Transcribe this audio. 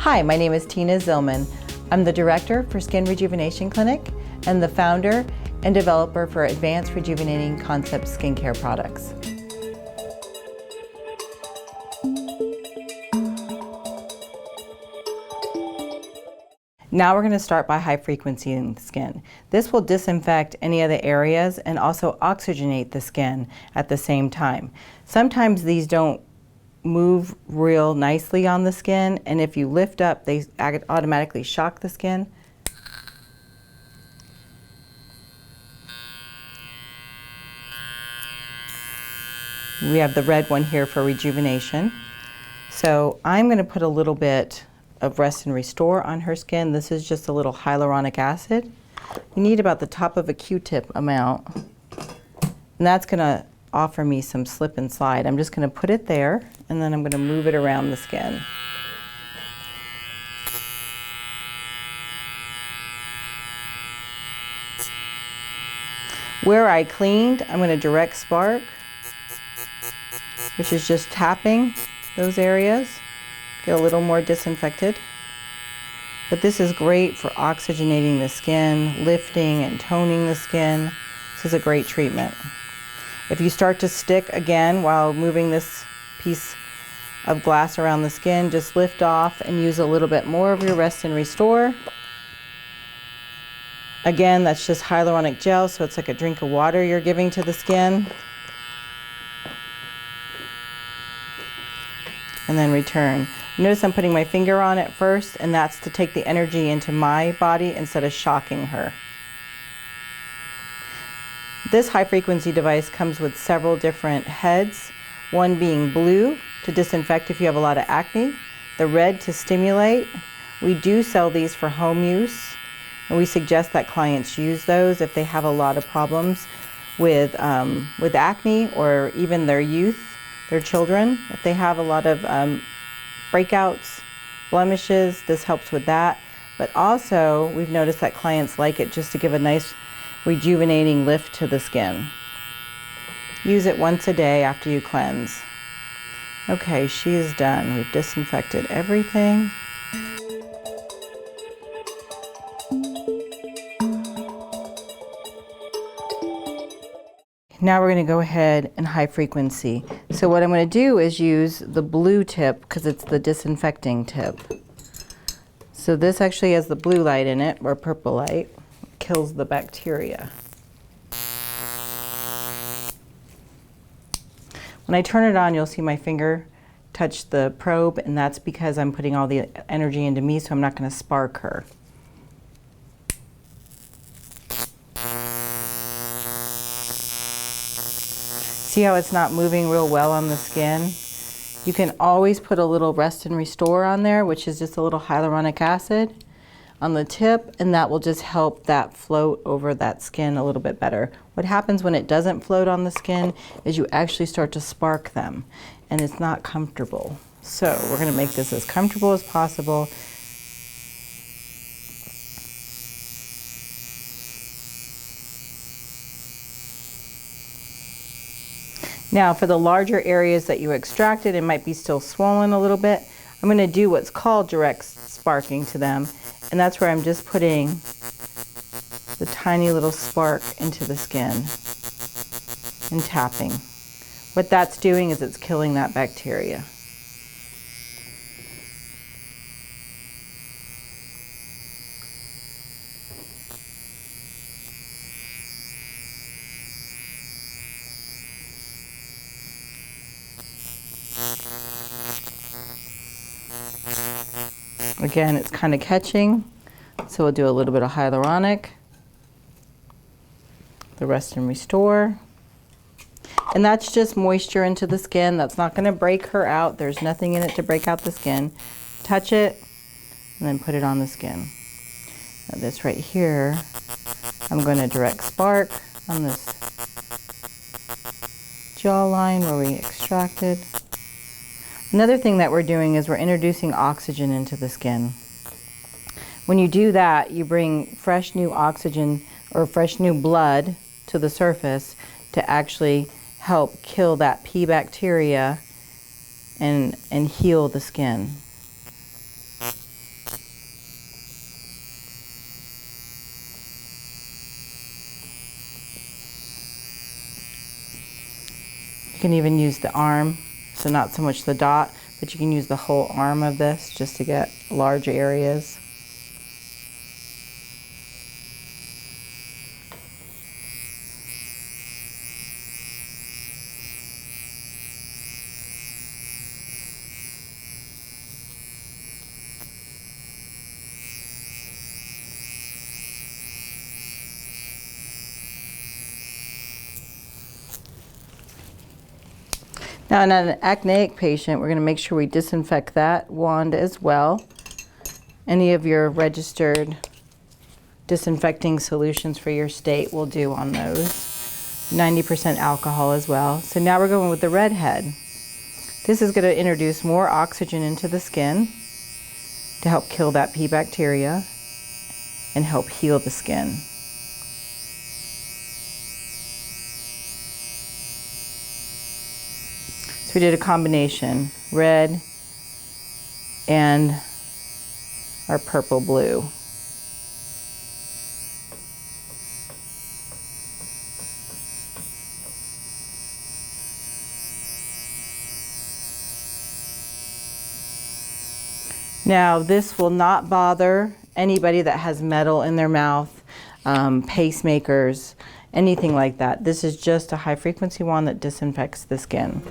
Hi, my name is Tina Zillman. I'm the Director for Skin Rejuvenation Clinic and the founder and developer for Advanced Rejuvenating Concept skincare products. Now we're going to start by high frequency in the skin. This will disinfect any of the areas and also oxygenate the skin at the same time. Sometimes these don't move real nicely on the skin, and if you lift up, they automatically shock the skin. We have the red one here for rejuvenation. So I'm going to put a little bit of Rest and Restore on her skin. This is just a little hyaluronic acid. You need about the top of a Q-tip amount, and that's going to offer me some slip and slide. I'm just going to put it there, and then I'm going to move it around the skin. Where I cleaned, I'm going to direct spark, which is just tapping those areas. Get a little more disinfected. But this is great for oxygenating the skin, lifting and toning the skin. This is a great treatment. If you start to stick again while moving this piece of glass around the skin, just lift off and use a little bit more of your Rest and Restore. Again, that's just hyaluronic gel, so it's like a drink of water you're giving to the skin. And then return. Notice I'm putting my finger on it first, and that's to take the energy into my body instead of shocking her. This high frequency device comes with several different heads, one being blue to disinfect if you have a lot of acne, the red to stimulate. We do sell these for home use, and we suggest that clients use those if they have a lot of problems with acne, or even their youth, their children. If they have a lot of breakouts, blemishes, this helps with that. But also, we've noticed that clients like it just to give a nice rejuvenating lift to the skin. Use it once a day after you cleanse. Okay, she is done. We've disinfected everything. Now we're going to go ahead and high frequency. So what I'm going to do is use the blue tip because it's the disinfecting tip. So this actually has the blue light in it, or purple light. It kills the bacteria. When I turn it on, you'll see my finger touch the probe, and that's because I'm putting all the energy into me, so I'm not going to spark her. See how it's not moving real well on the skin? You can always put a little Rest and Restore on there, which is just a little hyaluronic acid on the tip, and that will just help that float over that skin a little bit better. What happens when it doesn't float on the skin is you actually start to spark them, and it's not comfortable. So we're going to make this as comfortable as possible. Now for the larger areas that you extracted, it might be still swollen a little bit. I'm going to do what's called direct sparking to them, and that's where I'm just putting the tiny little spark into the skin and tapping. What that's doing is it's killing that bacteria. Again, it's kind of catching, so we'll do a little bit of hyaluronic, the Rest and Restore. And that's just moisture into the skin. That's not going to break her out. There's nothing in it to break out the skin. Touch it, and then put it on the skin. Now this right here, I'm going to direct spark on this jawline where we extracted. Another thing that we're doing is we're introducing oxygen into the skin. When you do that, you bring fresh new oxygen or fresh new blood to the surface to actually help kill that P bacteria and heal the skin. can even use the arm, so not so much the dot, but you can use the whole arm of this just to get large areas. Now, in an acneic patient, we're going to make sure we disinfect that wand as well. Any of your registered disinfecting solutions for your state will do on those. 90% alcohol as well. So now we're going with the red head. This is going to introduce more oxygen into the skin to help kill that P. bacteria and help heal the skin. So we did a combination, red and our purple blue. Now this will not bother anybody that has metal in their mouth, pacemakers, anything like that. This is just a high frequency wand that disinfects the skin.